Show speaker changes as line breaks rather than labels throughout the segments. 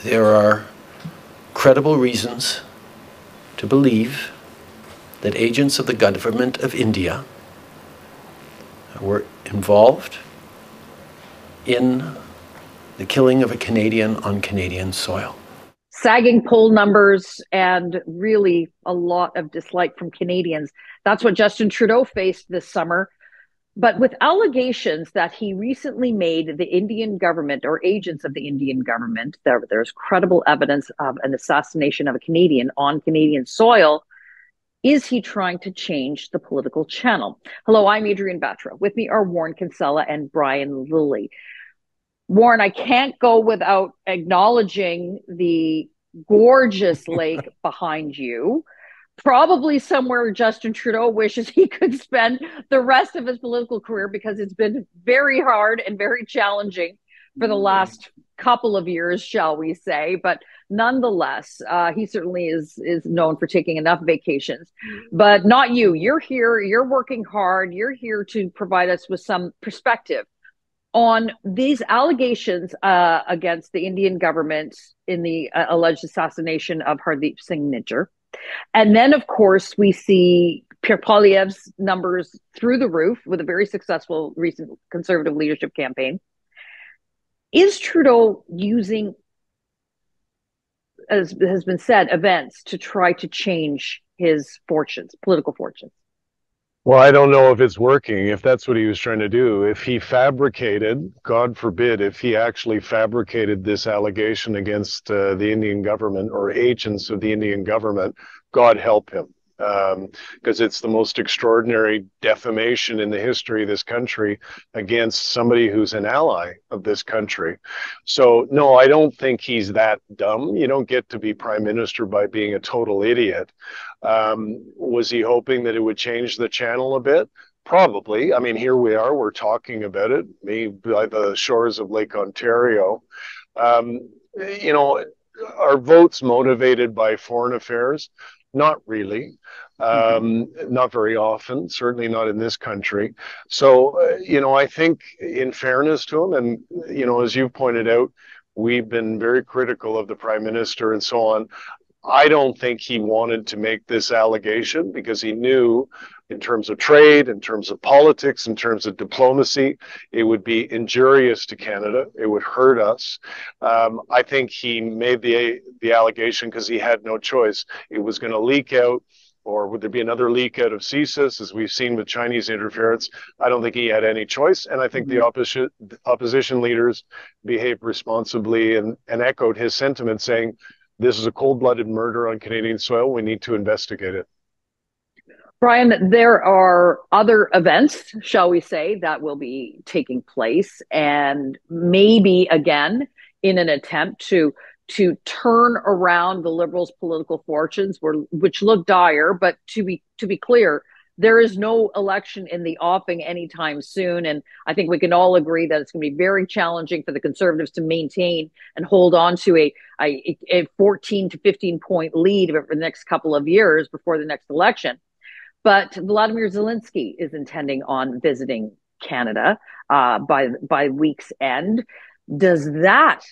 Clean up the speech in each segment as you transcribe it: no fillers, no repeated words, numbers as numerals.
there are credible reasons to believe that agents of the government of India were involved in the killing of a Canadian on Canadian soil.
Sagging poll numbers and really a lot of dislike from Canadians. That's what Justin Trudeau faced this summer. But with allegations that he recently made the Indian government or agents of the Indian government, there's credible evidence of an assassination of a Canadian on Canadian soil. Is he trying to change the political channel? Hello, I'm Adrienne. With me are Warren Kinsella and Brian Lilley. Warren, I can't go without acknowledging the gorgeous lake behind you. Probably somewhere Justin Trudeau wishes he could spend the rest of his political career, because it's been very hard and very challenging for the last couple of years, shall we say. But nonetheless, he certainly is known for taking enough vacations. But not you. You're here. You're working hard. You're here to provide us with some perspective on these allegations against the Indian government in the alleged assassination of Hardeep Singh Nijjar. And then, of course, we see Pierre Poilievre's numbers through the roof with a very successful recent Conservative leadership campaign. Is Trudeau using, as has been said, events to try to change his fortunes, political fortunes?
Well, I don't know if it's working, if that's what he was trying to do. If he fabricated, God forbid, if he actually fabricated this allegation against the Indian government or agents of the Indian government, God help him. Because it's the most extraordinary defamation in the history of this country against somebody who's an ally of this country. So, no, I don't think he's that dumb. You don't get to be prime minister by being a total idiot. Was he hoping that it would change the channel a bit? Probably. I mean, here we are, we're talking about it, maybe by the shores of Lake Ontario. You know, are votes motivated by foreign affairs? Not really. Not very often, certainly not in this country. So, you know, I think in fairness to him, and, you know, as you pointed out, we've been very critical of the prime minister and so on. I don't think he wanted to make this allegation because he knew, in terms of trade, in terms of politics, in terms of diplomacy, it would be injurious to Canada. It would hurt us. I think he made the allegation because he had no choice. It was going to leak out, or would there be another leak out of CSIS, as we've seen with Chinese interference? I don't think he had any choice. And I think the opposition leaders behaved responsibly and echoed his sentiment, saying, this is a cold-blooded murder on Canadian soil. We need to investigate it.
Brian, there are other events, shall we say, that will be taking place, and maybe again in an attempt to turn around the Liberals' political fortunes, which look dire. But to be clear, there is no election in the offing anytime soon. And I think we can all agree that it's going to be very challenging for the Conservatives to maintain and hold on to a 14 to 15 point lead over the next couple of years before the next election. But Vladimir Zelenskyy is intending on visiting Canada by week's end. Does that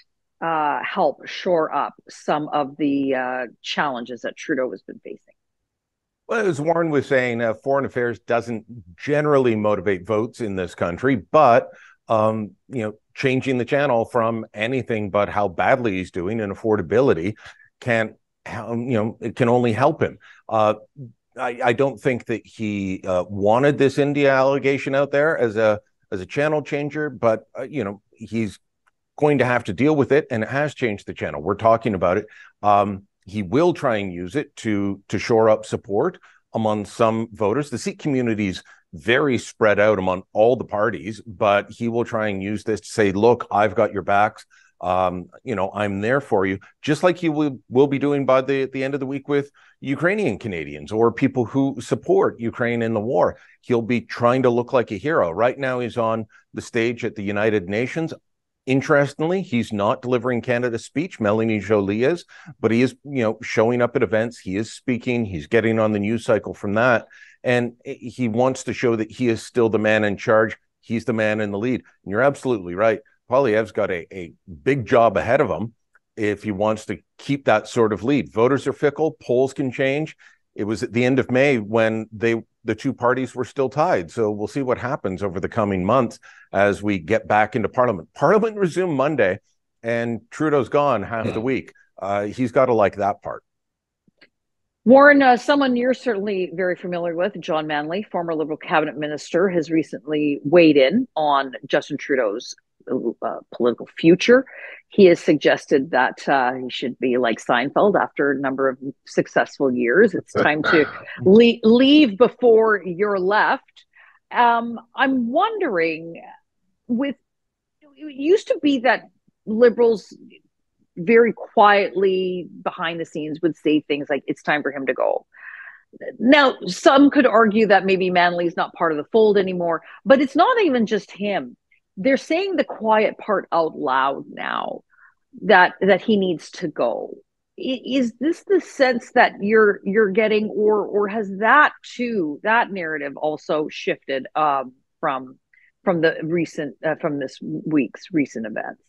help shore up some of the challenges that Trudeau has been facing?
Well, as Warren was saying, foreign affairs doesn't generally motivate votes in this country, but you know, changing the channel from anything but how badly he's doing and affordability can't, you know, it can only help him. I don't think that he wanted this India allegation out there as a channel changer, but you know, he's going to have to deal with it, and it has changed the channel. We're talking about it. He will try and use it to shore up support among some voters. The Sikh community is very spread out among all the parties, but he will try and use this to say, look, I've got your backs. You know, I'm there for you, just like he will be doing by the end of the week with Ukrainian Canadians or people who support Ukraine in the war. He'll be trying to look like a hero. Right now, he's on the stage at the United Nations. Interestingly, he's not delivering Canada's speech. Melanie Joly is, but he is, you know, showing up at events. He is speaking. He's getting on the news cycle from that. And he wants to show that he is still the man in charge. He's the man in the lead. And you're absolutely right. Poilievre's got a big job ahead of him. if he wants to keep that sort of lead. Voters are fickle. Polls can change. It was at the end of May when the two parties were still tied. So we'll see what happens over the coming months as we get back into Parliament. Parliament resumed Monday, and Trudeau's gone half the week. He's got to like that part.
Warren, someone you're certainly very familiar with, John Manley, former Liberal cabinet minister, has recently weighed in on Justin Trudeau's political future. He has suggested that he should be like Seinfeld after a number of successful years. It's time to leave before you're left. I'm wondering, it used to be that Liberals very quietly behind the scenes would say things like, it's time for him to go. Now, some could argue that maybe Manley's not part of the fold anymore, but it's not even just him. They're saying the quiet part out loud now, that he needs to go. Is this the sense that you're getting, or has that narrative also shifted from this week's recent events?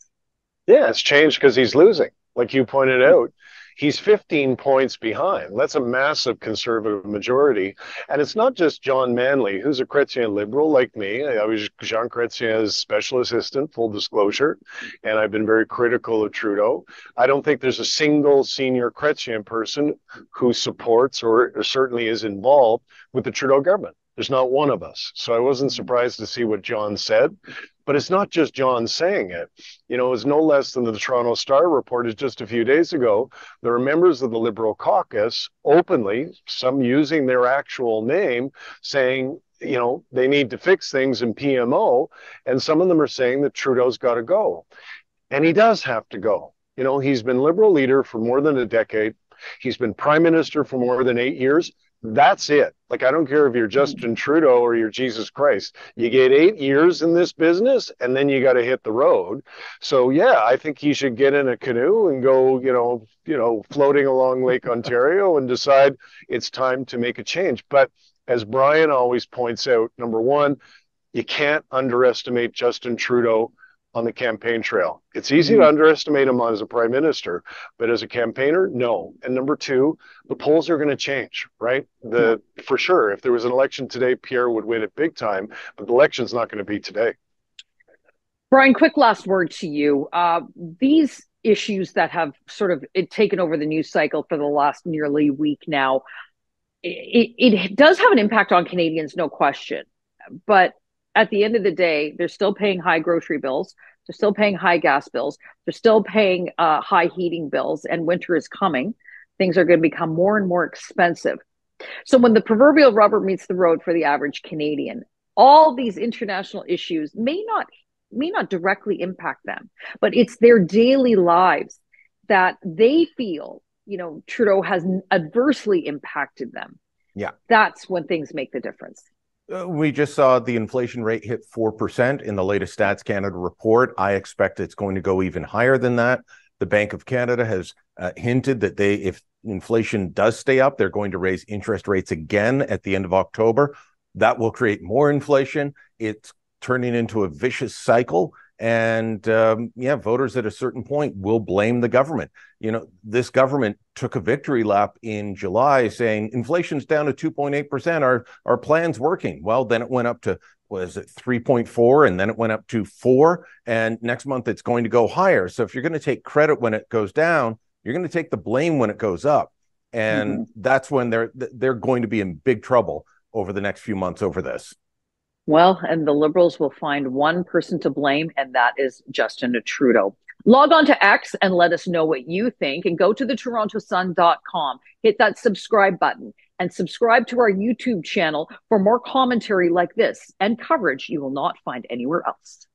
Yeah, it's changed because he's losing. Like you pointed out, he's 15 points behind. That's a massive Conservative majority. And it's not just John Manley, who's a Chrétien Liberal like me. I was Jean Chrétien's special assistant, full disclosure, and I've been very critical of Trudeau. I don't think there's a single senior Chrétien person who supports or certainly is involved with the Trudeau government. There's not one of us. So I wasn't surprised to see what John said. But it's not just John saying it. It was no less than the Toronto Star reported just a few days ago. There are members of the Liberal caucus openly, some using their actual name, saying, they need to fix things in PMO. And some of them are saying that Trudeau's got to go. And he does have to go. He's been Liberal leader for more than a decade. He's been prime minister for more than 8 years. That's it. Like, I don't care if you're Justin Trudeau or you're Jesus Christ. You get 8 years in this business and then you got to hit the road. So, yeah, I think he should get in a canoe and go, floating along Lake Ontario and decide it's time to make a change. But as Brian always points out, number one, you can't underestimate Justin Trudeau on the campaign trail. It's easy to underestimate him as a prime minister, but as a campaigner, no. And number two, the polls are going to change, right? For sure, if there was an election today, Pierre would win it big time, but the election's not going to be today.
Brian, quick last word to you. These issues that have sort of taken over the news cycle for the last nearly week now, it does have an impact on Canadians, no question. But at the end of the day, they're still paying high grocery bills. They're still paying high gas bills. They're still paying high heating bills, and winter is coming. Things are going to become more and more expensive. So when the proverbial rubber meets the road for the average Canadian, all these international issues may not directly impact them, but it's their daily lives that they feel, Trudeau has adversely impacted them.
Yeah.
That's when things make the difference.
We just saw the inflation rate hit 4% in the latest Stats Canada report. I expect it's going to go even higher than that. The Bank of Canada has hinted that if inflation does stay up, they're going to raise interest rates again at the end of October. That will create more inflation. It's turning into a vicious cycle. And voters at a certain point will blame the government. This government took a victory lap in July saying inflation's down to 2.8%. Our plan's working. Well, then it went up to, 3.4, and then it went up to 4. And next month it's going to go higher. So if you're going to take credit when it goes down, you're going to take the blame when it goes up. And that's when they're going to be in big trouble over the next few months over this.
Well, and the Liberals will find one person to blame, and that is Justin Trudeau. Log on to X and let us know what you think, and go to thetorontosun.com. Hit that subscribe button and subscribe to our YouTube channel for more commentary like this and coverage you will not find anywhere else.